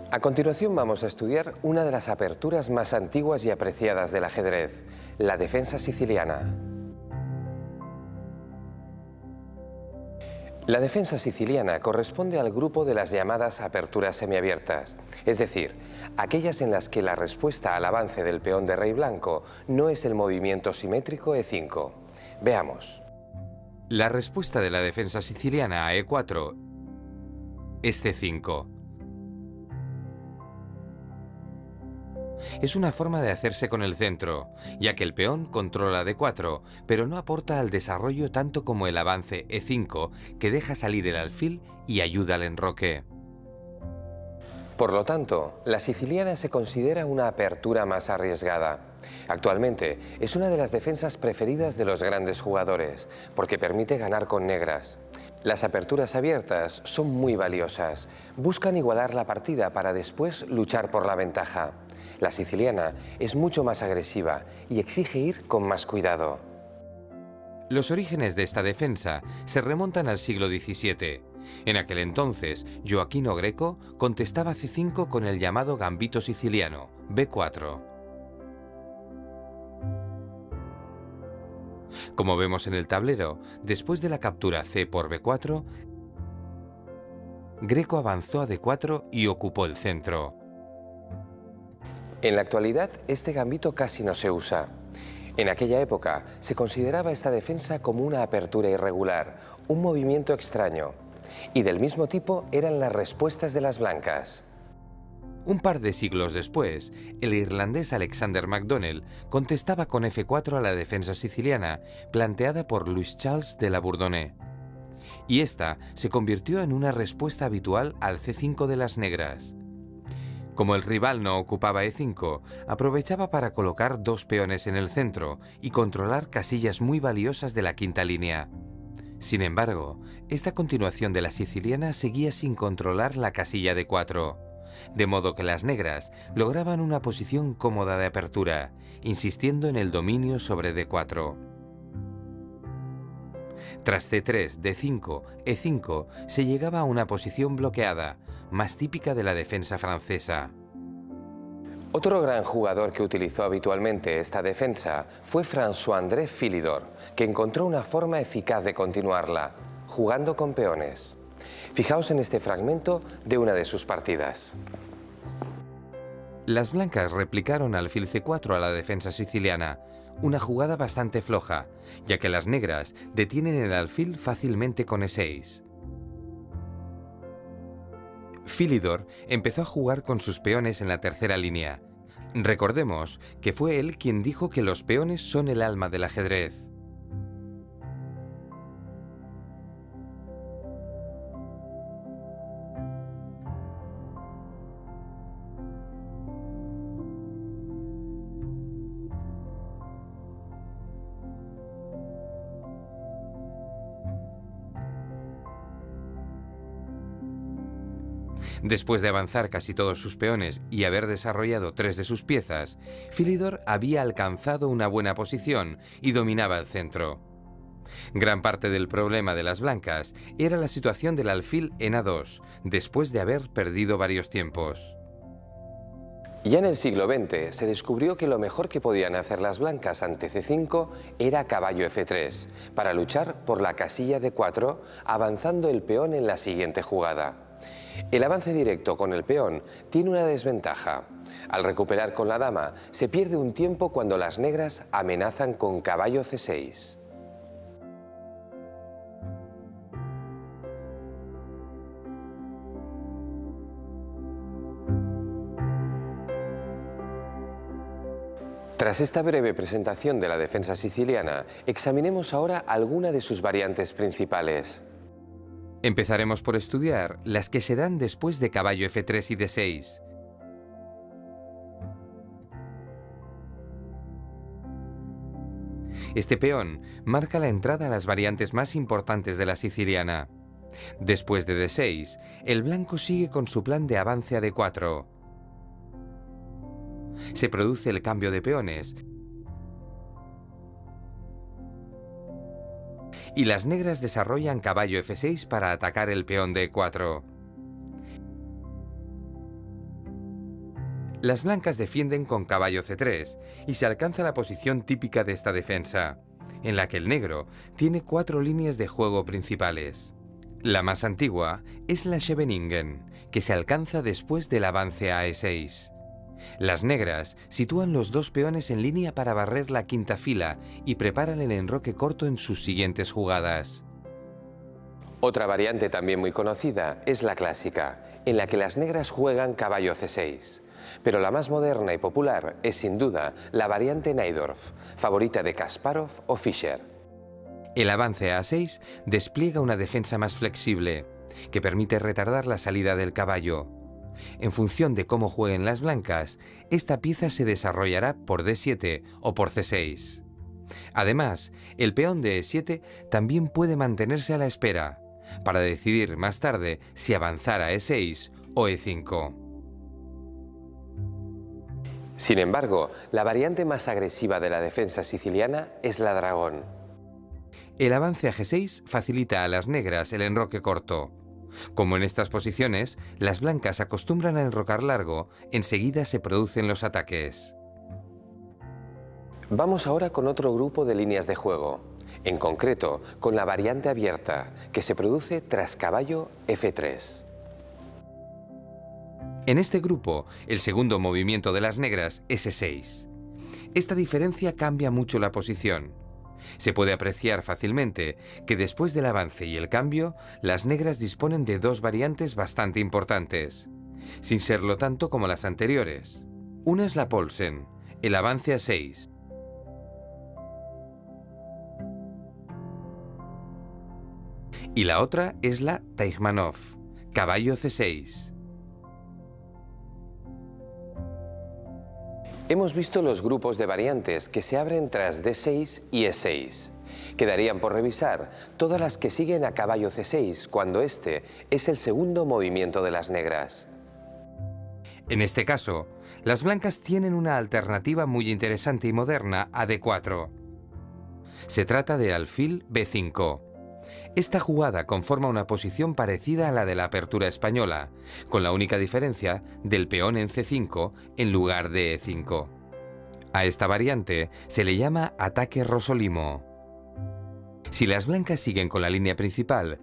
A continuación vamos a estudiar una de las aperturas más antiguas y apreciadas del ajedrez, la defensa siciliana. La defensa siciliana corresponde al grupo de las llamadas aperturas semiabiertas, es decir, aquellas en las que la respuesta al avance del peón de rey blanco no es el movimiento simétrico E5. Veamos. La respuesta de la defensa siciliana a E4 es C5. Es una forma de hacerse con el centro, ya que el peón controla D4, pero no aporta al desarrollo tanto como el avance E5, que deja salir el alfil y ayuda al enroque. Por lo tanto, la siciliana se considera una apertura más arriesgada. Actualmente es una de las defensas preferidas de los grandes jugadores, porque permite ganar con negras. Las aperturas abiertas son muy valiosas. Buscan igualar la partida para después luchar por la ventaja. La siciliana es mucho más agresiva y exige ir con más cuidado. Los orígenes de esta defensa se remontan al siglo XVII. En aquel entonces, Gioacchino Greco contestaba C5 con el llamado gambito siciliano, B4. Como vemos en el tablero, después de la captura C por B4, Greco avanzó a D4 y ocupó el centro. En la actualidad, este gambito casi no se usa. En aquella época, se consideraba esta defensa como una apertura irregular, un movimiento extraño. Y del mismo tipo eran las respuestas de las blancas. Un par de siglos después, el irlandés Alexander MacDonell contestaba con F4 a la defensa siciliana, planteada por Louis Charles de la Bourdonnais. Y esta se convirtió en una respuesta habitual al C5 de las negras. Como el rival no ocupaba E5, aprovechaba para colocar dos peones en el centro y controlar casillas muy valiosas de la quinta línea. Sin embargo, esta continuación de la siciliana seguía sin controlar la casilla de 4, de modo que las negras lograban una posición cómoda de apertura, insistiendo en el dominio sobre D4. Tras C3, D5, E5 se llegaba a una posición bloqueada, más típica de la defensa francesa. Otro gran jugador que utilizó habitualmente esta defensa fue François-André Philidor, que encontró una forma eficaz de continuarla, jugando con peones. Fijaos en este fragmento de una de sus partidas. Las blancas replicaron alfil C4 a la defensa siciliana, una jugada bastante floja, ya que las negras detienen el alfil fácilmente con E6. Philidor empezó a jugar con sus peones en la tercera línea. Recordemos que fue él quien dijo que los peones son el alma del ajedrez. Después de avanzar casi todos sus peones y haber desarrollado 3 de sus piezas, Philidor había alcanzado una buena posición y dominaba el centro. Gran parte del problema de las blancas era la situación del alfil en A2, después de haber perdido varios tiempos. Ya en el siglo XX se descubrió que lo mejor que podían hacer las blancas ante C5 era caballo F3, para luchar por la casilla D4, avanzando el peón en la siguiente jugada. El avance directo con el peón tiene una desventaja. Al recuperar con la dama, se pierde un tiempo cuando las negras amenazan con caballo C6. Tras esta breve presentación de la defensa siciliana, examinemos ahora alguna de sus variantes principales. Empezaremos por estudiar las que se dan después de caballo F3 y D6. Este peón marca la entrada a las variantes más importantes de la siciliana. Después de D6, el blanco sigue con su plan de avance a D4. Se produce el cambio de peones y las negras desarrollan caballo F6 para atacar el peón de E4. Las blancas defienden con caballo C3 y se alcanza la posición típica de esta defensa, en la que el negro tiene 4 líneas de juego principales. La más antigua es la Scheveningen, que se alcanza después del avance a E6. Las negras sitúan los 2 peones en línea para barrer la quinta fila y preparan el enroque corto en sus siguientes jugadas. Otra variante también muy conocida es la clásica, en la que las negras juegan caballo C6. Pero la más moderna y popular es sin duda la variante Najdorf, favorita de Kasparov o Fischer. El avance a A6 despliega una defensa más flexible, que permite retardar la salida del caballo. En función de cómo jueguen las blancas, esta pieza se desarrollará por D7 o por C6. Además, el peón de E7 también puede mantenerse a la espera, para decidir más tarde si avanzar a E6 o E5. Sin embargo, la variante más agresiva de la defensa siciliana es la dragón. El avance a G6 facilita a las negras el enroque corto. Como en estas posiciones, las blancas acostumbran a enrocar largo, enseguida se producen los ataques. Vamos ahora con otro grupo de líneas de juego, en concreto con la variante abierta, que se produce tras caballo F3. En este grupo, el segundo movimiento de las negras es E6. Esta diferencia cambia mucho la posición. Se puede apreciar fácilmente que después del avance y el cambio, las negras disponen de 2 variantes bastante importantes, sin serlo tanto como las anteriores. Una es la Poulsen, el avance a 6. Y la otra es la Teichmanov, caballo C6. Hemos visto los grupos de variantes que se abren tras D6 y E6. Quedarían por revisar todas las que siguen a caballo C6 cuando este es el segundo movimiento de las negras. En este caso, las blancas tienen una alternativa muy interesante y moderna a D4. Se trata de alfil B5. Esta jugada conforma una posición parecida a la de la apertura española, con la única diferencia del peón en C5 en lugar de E5. A esta variante se le llama ataque Rosolimo. Si las blancas siguen con la línea principal,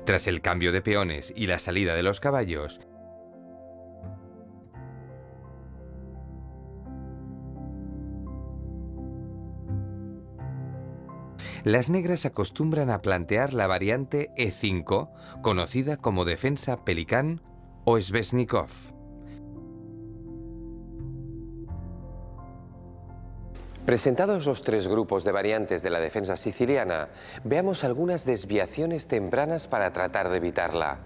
tras el cambio de peones y la salida de los caballos, las negras acostumbran a plantear la variante E5, conocida como defensa Pelicán o Sveshnikov. Presentados los 3 grupos de variantes de la defensa siciliana, veamos algunas desviaciones tempranas para tratar de evitarla.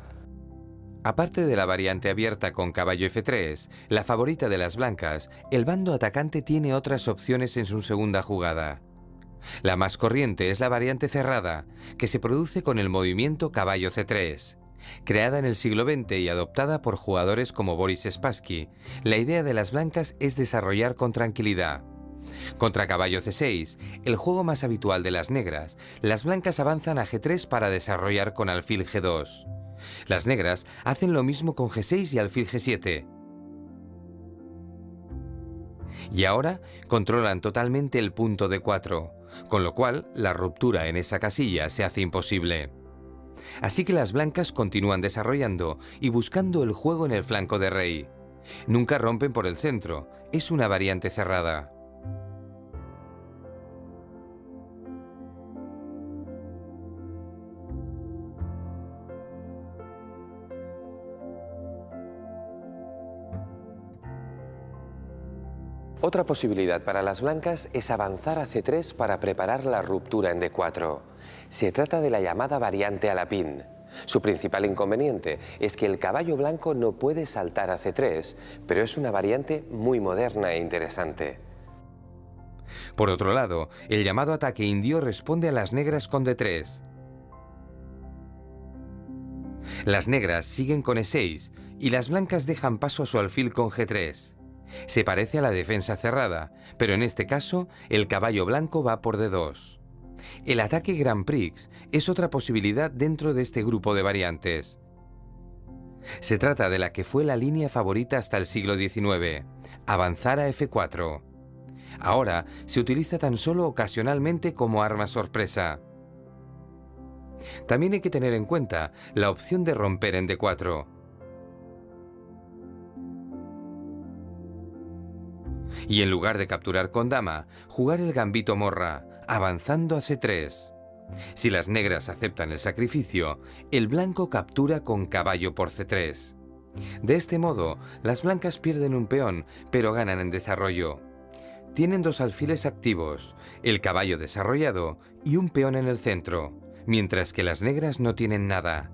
Aparte de la variante abierta con caballo F3, la favorita de las blancas, el bando atacante tiene otras opciones en su segunda jugada. La más corriente es la variante cerrada, que se produce con el movimiento caballo C3. Creada en el siglo XX y adoptada por jugadores como Boris Spassky, la idea de las blancas es desarrollar con tranquilidad. Contra caballo C6, el juego más habitual de las negras, las blancas avanzan a G3 para desarrollar con alfil G2. Las negras hacen lo mismo con G6 y alfil G7. Y ahora controlan totalmente el punto D4, con lo cual la ruptura en esa casilla se hace imposible. Así que las blancas continúan desarrollando y buscando el juego en el flanco de rey. Nunca rompen por el centro, es una variante cerrada. Otra posibilidad para las blancas es avanzar a C3 para preparar la ruptura en D4. Se trata de la llamada variante Alapín. Su principal inconveniente es que el caballo blanco no puede saltar a C3, pero es una variante muy moderna e interesante. Por otro lado, el llamado ataque indio responde a las negras con D3. Las negras siguen con E6 y las blancas dejan paso a su alfil con G3. Se parece a la defensa cerrada, pero en este caso el caballo blanco va por D2. El ataque Grand Prix es otra posibilidad dentro de este grupo de variantes. Se trata de la que fue la línea favorita hasta el siglo XIX, avanzar a F4. Ahora se utiliza tan solo ocasionalmente como arma sorpresa. También hay que tener en cuenta la opción de romper en D4. Y en lugar de capturar con dama, jugar el gambito morra, avanzando a C3. Si las negras aceptan el sacrificio, el blanco captura con caballo por C3. De este modo, las blancas pierden un peón, pero ganan en desarrollo. Tienen dos alfiles activos, el caballo desarrollado y un peón en el centro, mientras que las negras no tienen nada.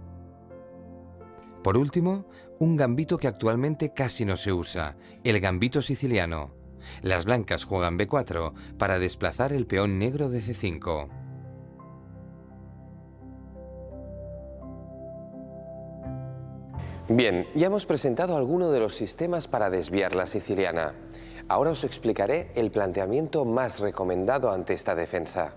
Por último, un gambito que actualmente casi no se usa, el gambito siciliano. Las blancas juegan B4 para desplazar el peón negro de C5. Bien, ya hemos presentado algunos de los sistemas para desviar la siciliana. Ahora os explicaré el planteamiento más recomendado ante esta defensa.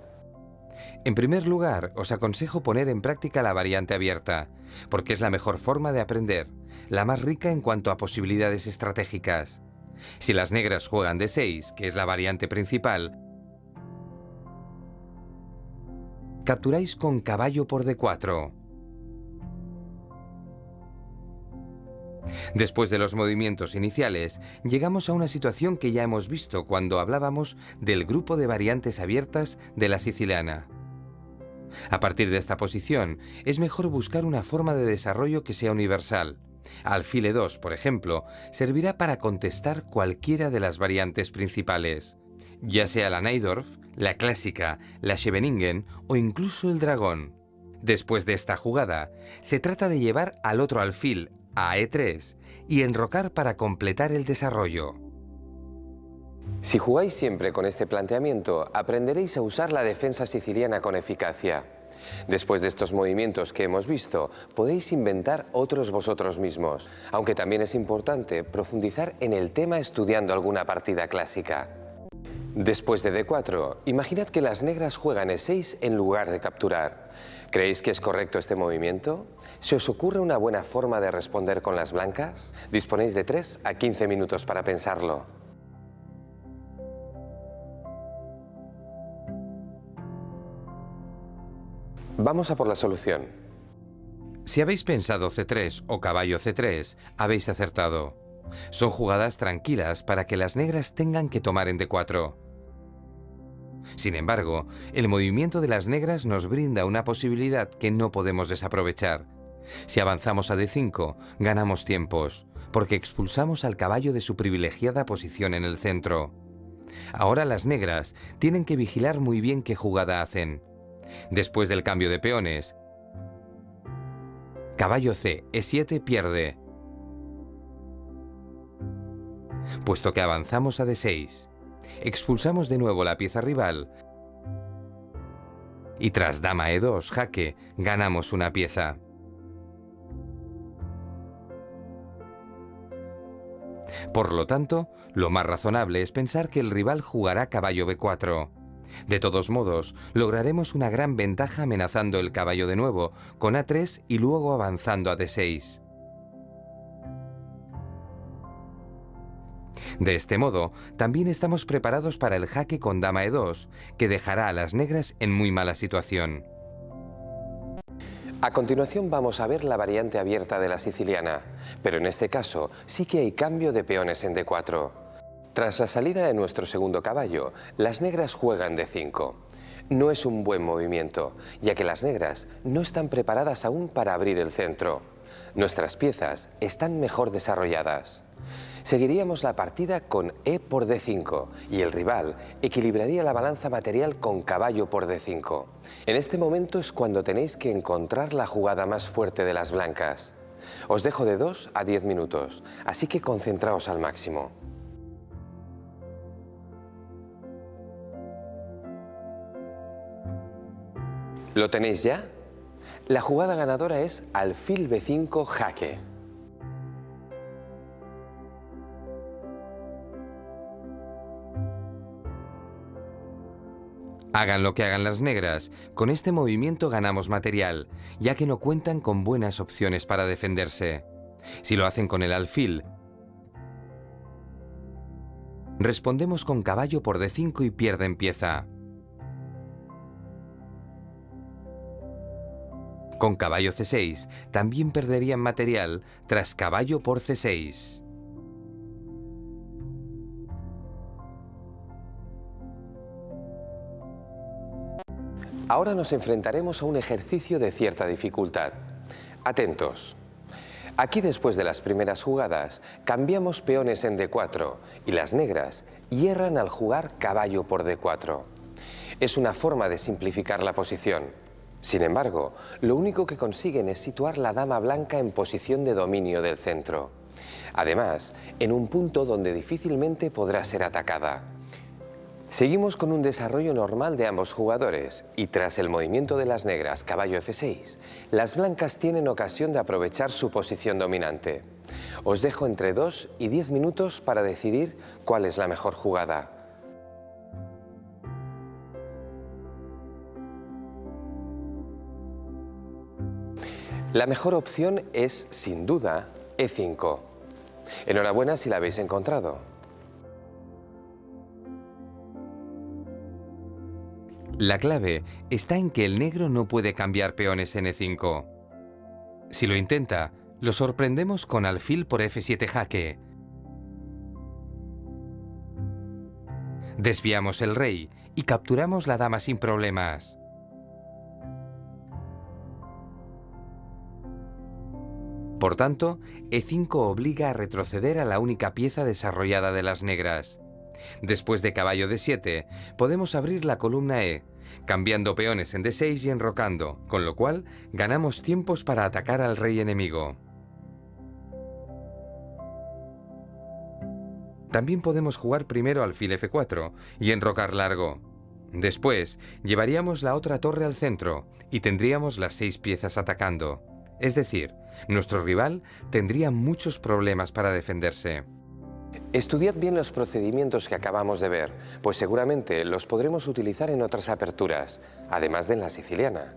En primer lugar, os aconsejo poner en práctica la variante abierta, porque es la mejor forma de aprender, la más rica en cuanto a posibilidades estratégicas. Si las negras juegan D6, que es la variante principal, capturáis con caballo por D4. Después de los movimientos iniciales, llegamos a una situación que ya hemos visto cuando hablábamos del grupo de variantes abiertas de la siciliana. A partir de esta posición, es mejor buscar una forma de desarrollo que sea universal. Alfil E2, por ejemplo, servirá para contestar cualquiera de las variantes principales, ya sea la Najdorf, la clásica, la Scheveningen o incluso el dragón. Después de esta jugada, se trata de llevar al otro alfil a E3 y enrocar para completar el desarrollo. Si jugáis siempre con este planteamiento, aprenderéis a usar la defensa siciliana con eficacia. Después de estos movimientos que hemos visto, podéis inventar otros vosotros mismos, aunque también es importante profundizar en el tema estudiando alguna partida clásica. Después de D4, imaginad que las negras juegan E6 en lugar de capturar. ¿Creéis que es correcto este movimiento? ¿Se os ocurre una buena forma de responder con las blancas? Disponéis de 3 a 15 minutos para pensarlo. Vamos a por la solución. Si habéis pensado C3 o caballo C3, habéis acertado. Son jugadas tranquilas para que las negras tengan que tomar en D4. Sin embargo, el movimiento de las negras nos brinda una posibilidad que no podemos desaprovechar. Si avanzamos a D5, ganamos tiempos, porque expulsamos al caballo de su privilegiada posición en el centro. Ahora las negras tienen que vigilar muy bien qué jugada hacen. Después del cambio de peones, caballo C, E7 pierde, puesto que avanzamos a D6. Expulsamos de nuevo la pieza rival y tras dama E2, jaque, ganamos una pieza. Por lo tanto, lo más razonable es pensar que el rival jugará caballo B4. De todos modos, lograremos una gran ventaja amenazando el caballo de nuevo, con A3 y luego avanzando a D6. De este modo, también estamos preparados para el jaque con dama E2, que dejará a las negras en muy mala situación. A continuación vamos a ver la variante abierta de la siciliana, pero en este caso sí que hay cambio de peones en D4. Tras la salida de nuestro segundo caballo, las negras juegan D5. No es un buen movimiento, ya que las negras no están preparadas aún para abrir el centro. Nuestras piezas están mejor desarrolladas. Seguiríamos la partida con E por D5 y el rival equilibraría la balanza material con caballo por D5. En este momento es cuando tenéis que encontrar la jugada más fuerte de las blancas. Os dejo de 2 a 10 minutos, así que concentraos al máximo. ¿Lo tenéis ya? La jugada ganadora es alfil B5 jaque. Hagan lo que hagan las negras, con este movimiento ganamos material, ya que no cuentan con buenas opciones para defenderse. Si lo hacen con el alfil, respondemos con caballo por D5 y pierden pieza. Con caballo C6 también perderían material tras caballo por C6. Ahora nos enfrentaremos a un ejercicio de cierta dificultad. Atentos. Aquí, después de las primeras jugadas, cambiamos peones en D4 y las negras hierran al jugar caballo por D4. Es una forma de simplificar la posición. Sin embargo, lo único que consiguen es situar la dama blanca en posición de dominio del centro. Además, en un punto donde difícilmente podrá ser atacada. Seguimos con un desarrollo normal de ambos jugadores y tras el movimiento de las negras caballo F6, las blancas tienen ocasión de aprovechar su posición dominante. Os dejo entre 2 y 10 minutos para decidir cuál es la mejor jugada. La mejor opción es, sin duda, E5. Enhorabuena si la habéis encontrado. La clave está en que el negro no puede cambiar peones en E5. Si lo intenta, lo sorprendemos con alfil por F7 jaque. Desviamos el rey y capturamos la dama sin problemas. Por tanto, E5 obliga a retroceder a la única pieza desarrollada de las negras. Después de caballo D7, podemos abrir la columna E, cambiando peones en D6 y enrocando, con lo cual ganamos tiempos para atacar al rey enemigo. También podemos jugar primero alfil F4 y enrocar largo. Después, llevaríamos la otra torre al centro y tendríamos las 6 piezas atacando. Es decir, nuestro rival tendría muchos problemas para defenderse. Estudiad bien los procedimientos que acabamos de ver, pues seguramente los podremos utilizar en otras aperturas, además de en la siciliana.